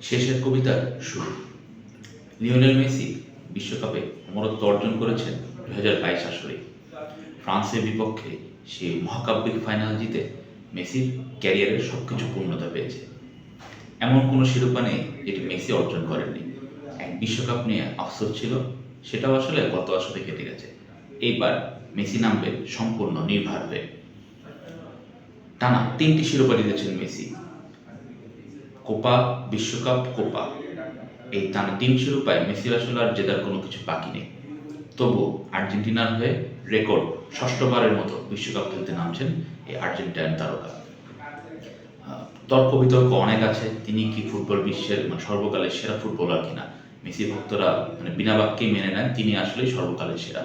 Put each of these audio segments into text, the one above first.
শেষের কবিতার শুরু। লিওনেল মেসি বিশ্বকাপে অমরত্ব অর্জন করেছেন 2022 আসরে। ফ্রান্সের বিপক্ষে সেই মহাকাব্যিক ফাইনাল জিতে মেসির ক্যারিয়ারের সবকিছু পূর্ণতা পেয়েছে। এমন কোনো শিরোপা নেই যেটি মেসি অর্জন করেননি। এক বিশ্বকাপ নিয়ে আফসোস ছিল, সেটাও আসলে গত আসরে কেটে গেছে। এইবার মেসি নামবেন সম্পূর্ণ নির্ভার হয়ে। টানা 3টি শিরোপা জিতেছেন মেসি, কোপা, বিশ্বকাপ, কোপা। এই টানা 3 শিরোপায় মেসির আসলে আর জেতার কোনো কিছু বাকি নেই। তবু আর্জেন্টিনার হয়ে রেকর্ড 6ষ্ঠবারের মতো বিশ্বকাপ খেলতে নামছেন এই আর্জেন্টাইন তারকা। তর্ক বিতর্ক অনেক আছে, তিনি কি ফুটবল বিশ্বের সর্বকালের সেরা ফুটবলার কিনা। মেসি ভক্তরা বিনা বাক্যেই মেনে নেন তিনি আসলেই সর্বকালের সেরা।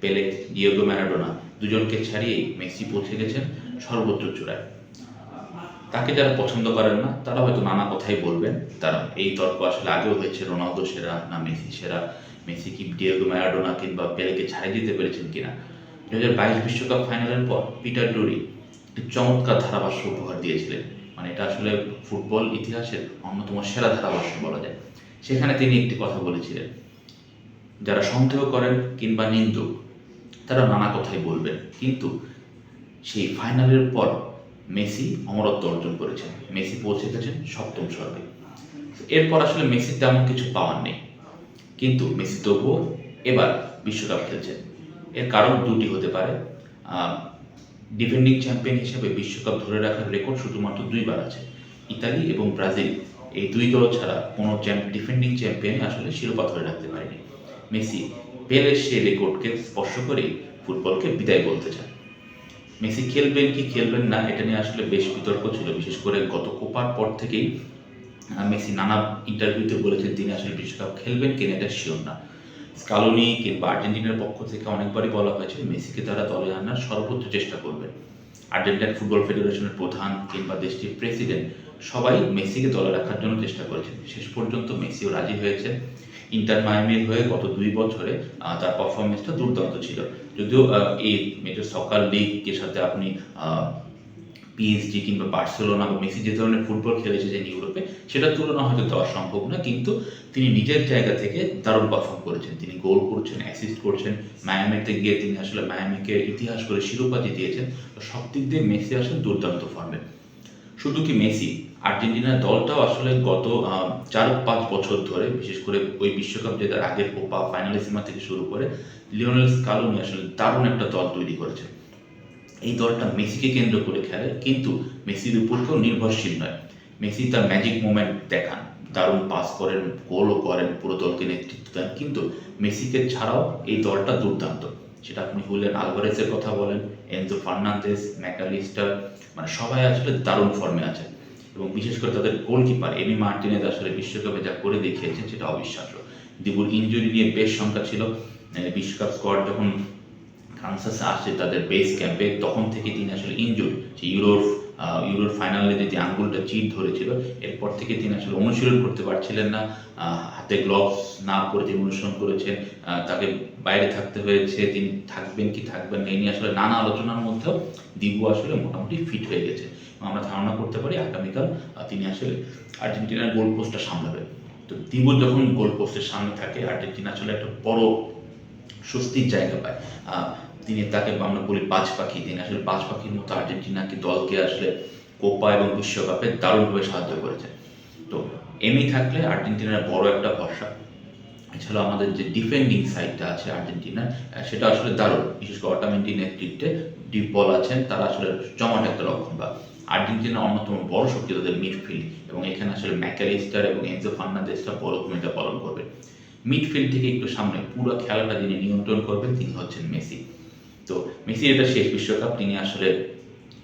পেলে, ডিয়েগো ম্যারাডোনা দুজনকে ছাড়িয়েই মেসি পৌঁছে গেছেন সর্বোচ্চ চূড়ায়। তাকে যারা পছন্দ করেন না তারা হয়তো নানা কথাই বলবেন। তারা এই তর্ক আসলে আগেও হয়েছে, রোনালদো সেরা না মেসি সেরা, মেসি কি ডিয়েগো ম্যারাডোনা কিংবা পেলেকে ছাড়িয়ে দিতে পেরেছেন কিনা। 2022 বিশ্বকাপ ফাইনালের পর পিটার ডুরি একটি চমৎকার ধারাভাষ্য উপহার দিয়েছিলেন। এটা আসলে ফুটবল ইতিহাসের অন্যতম সেরা ধারাভাষ্য বলা যায়। সেখানে তিনি একটি কথা বলেছিলেন, যারা সন্দেহ করেন কিংবা নিন্দুক তারা নানা কথাই বলবেন, কিন্তু সেই ফাইনালের পর মেসি অমরত্ব অর্জন করেছেন। মেসি পৌঁছে গেছেন 7ম স্বর্গে। এরপর আসলে মেসির তেমন কিছু পাওয়ার নেই, কিন্তু মেসি তবুও এবার বিশ্বকাপ খেলছেন। এর কারণ দুটি হতে পারে। ডিফেন্ডিং চ্যাম্পিয়ন হিসেবে বিশ্বকাপ ধরে রাখার রেকর্ড শুধুমাত্র 2বার আছে, ইতালি এবং ব্রাজিল। এই দুই দল ছাড়া কোনো ডিফেন্ডিং চ্যাম্পিয়ন আসলে শিরোপা ধরে রাখতে পারেনি। মেসি পেলের সেই রেকর্ডকে স্পর্শ করেই ফুটবলকে বিদায় বলতে চান। মেসি খেলবেন কি খেলবেন না এটা নিয়ে আসলে বেশ বিতর্ক ছিল, বিশেষ করে গত কোপার পর থেকেই মেসি নানা ইন্টারভিউতে বলেছেন তিনি আসলে বিশ্বকাপ খেলবেন কিনা এটা শিওর না। স্কালোনি কিংবা আর্জেন্টিনার পক্ষ থেকে অনেকবারই বলা হয়েছে মেসিকে তারা দলে আনার সর্বোচ্চ চেষ্টা করবেন। আর্জেন্টাইন ফুটবল ফেডারেশনের প্রধান কিংবা দেশটির প্রেসিডেন্ট সবাই মেসিকে দলে রাখার জন্য চেষ্টা করেছেন। শেষ পর্যন্ত মেসিও রাজি হয়েছে। ইন্টার মায়ামির হয়ে গত 2 বছরে তার পারফরমেন্সটা দুর্দান্ত ছিল। যদিও এই মেজর সকার লিগের সাথে আপনি পিএসজি কিংবা বার্সেলোনা বা মেসি যে ধরনের ফুটবল খেলে এসেছেন ইউরোপে, সেটার তুলনা হয়তো দেওয়া সম্ভব না, কিন্তু তিনি নিজের জায়গা থেকে দারুণ পারফর্ম করেছেন। তিনি গোল করছেন, অ্যাসিস্ট করছেন। মায়ামিতে গিয়ে তিনি আসলে মায়ামিকে ইতিহাস করে শিরোপা জিতিয়েছেন। তো সব দিক দিয়ে মেসি আসলে দুর্দান্ত ফর্মে। শুধু কি মেসি, আর্জেন্টিনার দলটাও আসলে গত 4-5 বছর ধরে, বিশেষ করে ওই বিশ্বকাপ জেতার আগের কোপা ফাইনালিসিমা থেকে শুরু করে লিওনেল স্কালোনি আসলে দারুণ একটা দল তৈরি করেছে। এই দলটা মেসিকে কেন্দ্র করে খেলে, কিন্তু মেসির উপর কেউ নির্ভরশীল নয়। মেসি তার ম্যাজিক মোমেন্ট দেখান, দারুণ পাস করেন, গোলও করেন, পুরো দলকে নেতৃত্ব দেন, কিন্তু মেসিকে ছাড়াও এই দলটা দুর্দান্ত। সেটা আপনি হুলিয়ান আলভারেজের কথা বলেন, এনজো ফার্নান্দেজ, ম্যাকালিস্টার, সবাই আসলে দারুণ ফর্মে আছে। এবং বিশেষ করে তাদের গোলকিপার এমি মার্টিনেজ আসলে বিশ্বকাপে যা করে দেখিয়েছেন সেটা অবিশ্বাস্য। দিবুর ইনজুরি নিয়ে বেশ শঙ্কা ছিল। বিশ্বকাপ স্কোয়াড যখন কানসাসে আসে তাদের বেস ক্যাম্পে, তখন থেকে তিনি আসলে ইনজুর্ড। যে ইউরোর ফাইনালে যে আঙ্গুলটা চিট ধরেছিল, এরপর থেকে তিনি আসলে অনুশীলন করতে পারছিলেন না। হাতে গ্লোভস না পরে তিনি অনুশীলন করেছেন, তাকে বাইরে থাকতে হয়েছে। তিনি থাকবেন কি থাকবেন না এই নিয়ে আসলে নানা আলোচনার মধ্যেও দিবু আসলে মোটামুটি ফিট হয়ে গেছে। আমরা ধারণা করতে পারি আগামীকাল তিনি আসলে আর্জেন্টিনার গোল পোস্টটা সামলাবেন। তো দিবু যখন গোল পোস্টের সামনে থাকে, আর্জেন্টিনা আসলে একটা বড় স্বস্তির জায়গা পায়। তাকে আমরা বলি বাজ পাখি। তিনি আসলে বাজ পাখির মতো আর্জেন্টিনাকে দলকে আসলে কোপা এবং বিশ্বকাপে দারুণভাবে সাহায্য করেছেন। তো এমনি থাকলে আর্জেন্টিনার বড় একটা ভরসা। এছাড়াও আমাদের যে ডিফেন্ডিং সাইডটা আছে আর্জেন্টিনার, সেটা আসলে দারুণ। বিশেষ করে অটামেন্টির নেতৃত্বে ডিপ বল আছেন, তারা আসলে জমাট একটা রক্ষণ। বা আর্জেন্টিনার অন্যতম বড় শক্তি তাদের মিডফিল্ড, এবং এখানে আসলে ম্যাকালিস্টার এবং এনজো ফার্নান্দেজটা বড় ভূমিকা পালন করবে। মিডফিল্ড থেকে একটু সামনে পুরো খেলাটা যিনি নিয়ন্ত্রণ করবেন তিনি হচ্ছেন মেসি। তো মেসির এটা শেষ বিশ্বকাপ। তিনি আসলে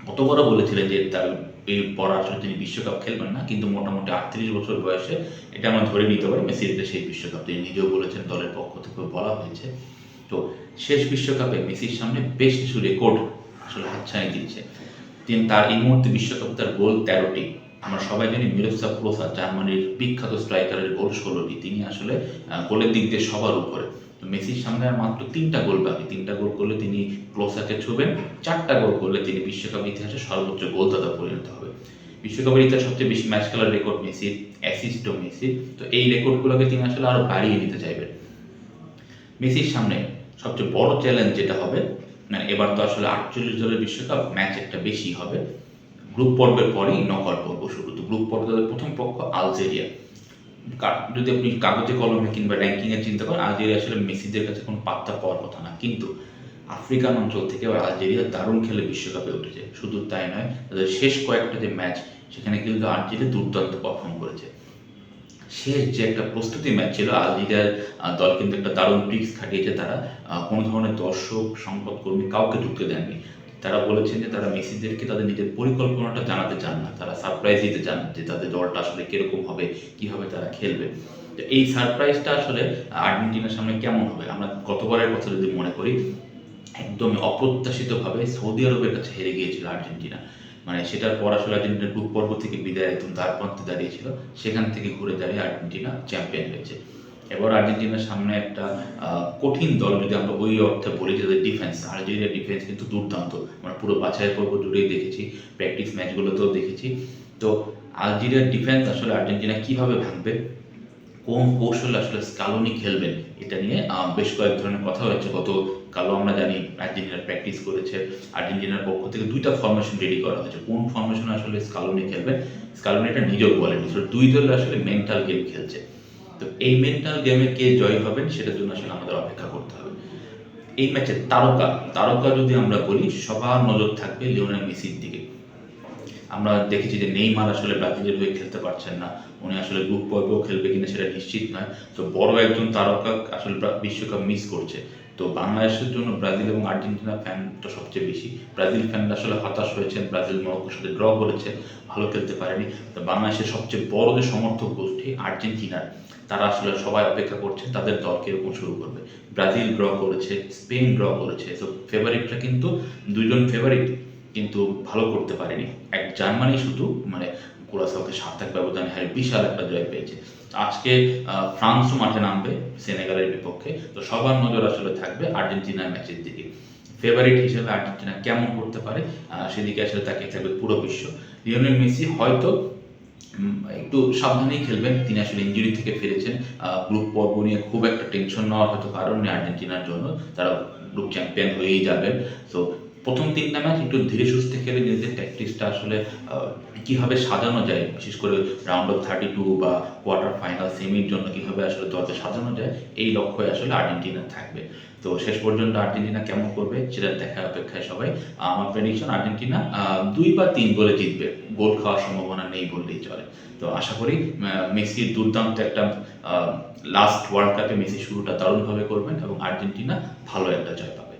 কতবার বলেছিলেন যে তার এরপর আসলে তিনি বিশ্বকাপ খেলবেন না, কিন্তু মোটামুটি 38 বছর বয়সে এটা আমরা ধরে নিতে পারি মেসির এটা শেষ বিশ্বকাপ। তিনি নিজেও বলেছেন, দলের পক্ষ থেকে বলা হয়েছে। তো শেষ বিশ্বকাপে মেসির সামনে বেশ কিছু রেকর্ড আসলে হাতছানি দিচ্ছে। তিনি তার এই মুহূর্তে বিশ্বকাপে তার গোল 13টি। আমরা সবাই জানি মিরোস্লাভ ক্লোসা জার্মানির বিখ্যাত স্ট্রাইকারের গোল 16টি। তিনি আসলে গোলের দিক দিয়ে সবার উপরে। তো মেসির সামনে আর মাত্র 3টা গোল বাকি। 3টা গোল করলে তিনি ক্লোসাকে ছুবেন, 4টা গোল করলে তিনি বিশ্বকাপ ইতিহাসে সর্বোচ্চ গোলদাতা পরিণত হবে। বিশ্বকাপের ইতিহাসে সবচেয়ে বেশি ম্যাচ খেলার রেকর্ড মেসির, অ্যাসিস্টও মেসির। তো এই রেকর্ডগুলোকে তিনি আসলে আরও বাড়িয়ে নিতে চাইবেন। মেসির সামনে সবচেয়ে বড় চ্যালেঞ্জ যেটা হবে, মানে এবার তো আসলে 48 দলের বিশ্বকাপ, ম্যাচ একটা বেশি হবে। গ্রুপ পর্বের পরেই নকআউট পর্ব শুরু। তো গ্রুপ পর্বে তাদের প্রথম পক্ষ আলজেরিয়া। যদি আপনি কাগজে কলমে কিংবা র্যাঙ্কিংয়ে চিন্তা করেন, আলজেরিয়া আসলে মেসিদের কাছে কোনো পাত্তা পাওয়ার কথা না, কিন্তু আফ্রিকান অঞ্চল থেকে আলজেরিয়া দারুণ খেলে বিশ্বকাপে উঠেছে। শুধু তাই নয়, তাদের শেষ কয়েকটা যে ম্যাচ, সেখানে কিন্তু আলজেরিয়া দুর্দান্ত পারফর্ম করেছে। শেষ যে একটা প্রস্তুতি ম্যাচ ছিল, আলজেরিয়ার দল কিন্তু একটা দারুণ ট্রিক্স খাটিয়েছে। তারা কোনো ধরনের দর্শক, সংবাদকর্মী কাউকে ঢুকতে দেননি। তারা বলেছেন যে তারা মেসিদেরকে তাদের নিজের পরিকল্পনাটা জানাতে চান না, তারা সারপ্রাইজ দিতে চান যে তাদের দলটা আসলে কিরকম হবে, কিভাবে তারা খেলবে। তো এই সারপ্রাইজটা আসলে আর্জেন্টিনার সামনে কেমন হবে, আমরা গতবারের কথা যদি মনে করি, একদমই অপ্রত্যাশিতভাবে সৌদি আরবের কাছে হেরে গিয়েছিল আর্জেন্টিনা। মানে সেটার পর আসলে আর্জেন্টিনা গ্রুপ পর্ব থেকে বিদায় একদম দ্বারপ্রান্তে দাঁড়িয়েছিল, সেখান থেকে ঘুরে দাঁড়িয়ে আর্জেন্টিনা চ্যাম্পিয়ন হয়েছে। এবার আর্জেন্টিনার সামনে একটা কঠিন দল, যদি আমরা ওই অর্থে বলি, যাদের ডিফেন্স, আলজেরিয়ার ডিফেন্স কিন্তু দুর্দান্ত। আমরা পুরো বাছাই পর্ব জুড়েই দেখেছি, প্র্যাকটিস ম্যাচগুলোতেও দেখেছি। তো আলজেরিয়ার ডিফেন্স আসলে আর্জেন্টিনা কিভাবে ভাঙবে, কোন কৌশলে আসলে স্কালোনি খেলবেন, এটা নিয়ে বেশ কয়েক ধরনের কথা হয়েছে। গতকালও আমরা জানি আর্জেন্টিনার প্র্যাকটিস করেছে, আর্জেন্টিনার পক্ষ থেকে 2টা ফরমেশন রেডি করা হয়েছে। কোন ফরমেশনে আসলে স্কালোনি খেলবেন, স্কালোনি এটা নিজেও বলেন, দুই দল আসলে মেন্টাল গেম খেলছে। তো এই মেন্টাল গেমে কে জয়ী হবেন, সেটার জন্য আসলে আমাদের অপেক্ষা করতে হবে। এই ম্যাচের তারকা যদি আমরা বলি, সবার নজর থাকবে লিওনেল মেসির দিকে। আমরা দেখেছি যে নেইমার আসলে ব্রাজিলের হয়ে খেলতে পারছেন না, উনি আসলে গ্রুপ পর্বেও খেলবে কিনা সেটা নিশ্চিত নয়। তো বড় একজন তারকা আসলে বিশ্বকাপ মিস করছে। তো বাংলাদেশের জন্য ব্রাজিল এবং আর্জেন্টিনা ফ্যানটা সবচেয়ে বেশি। ব্রাজিল ফ্যানরা আসলে হতাশ হয়েছেন, ব্রাজিল মরক্কোর সাথে ড্র করেছে, ভালো খেলতে পারেনি। তো বাংলাদেশের সবচেয়ে বড় যে সমর্থক গোষ্ঠী আর্জেন্টিনার, তারা আসলে সবাই অপেক্ষা করছেন তাদের দল কিরকম শুরু করবে। ব্রাজিল ড্র করেছে, স্পেন ড্র করেছে, তো ফেভারিটরা কিন্তু দুইজন ফেভারিট কিন্তু ভালো করতে পারেনি। জার্মানি শুধু মানে কুরাসাওকে 7-1 ব্যবধানে হারিয়ে বিশাল একটা জয় পেয়েছে। আজকে ফ্রান্সও মাঠে নামবে সেনেগালের বিপক্ষে। তো সবার নজর আসলে থাকবে আর্জেন্টিনার ম্যাচের দিকে। ফেভারিট হিসেবে আর্জেন্টিনা কেমন করতে পারে, সেদিকে আসলে তাকিয়ে থাকবে পুরো বিশ্ব। লিওনেল মেসি হয়তো একটু সাবধানেই খেলবেন, তিনি আসলে ইনজুরি থেকে ফিরেছেন। গ্রুপ পর্ব নিয়ে খুব একটা টেনশন নেওয়ার হয়তো কারণ নেই আর্জেন্টিনার জন্য, তারা গ্রুপ চ্যাম্পিয়ন হয়েই যাবেন। তো প্রথম 3টা ম্যাচ একটু ধীরে সুস্থে খেলে নিজেদের প্র্যাকটিসটা আসলে কীভাবে সাজানো যায়, বিশেষ করে রাউন্ড অফ 32 বা কোয়ার্টার ফাইনাল, সেমির জন্য কীভাবে আসলে দলকে সাজানো যায়, এই লক্ষ্যই আসলে আর্জেন্টিনা থাকবে। তো শেষ পর্যন্ত আর্জেন্টিনা কেমন করবে সেটা দেখার অপেক্ষায় সবাই। আমার প্রেডিকশন আর্জেন্টিনা 2 বা 3 গোলে জিতবে, গোল খাওয়ার সম্ভাবনা নেই বললেই চলে। তো আশা করি মেসির দুর্দান্ত একটা লাস্ট ওয়ার্ল্ড কাপে মেসি শুরুটা দারুণভাবে করবেন এবং আর্জেন্টিনা ভালো একটা জয় পাবে।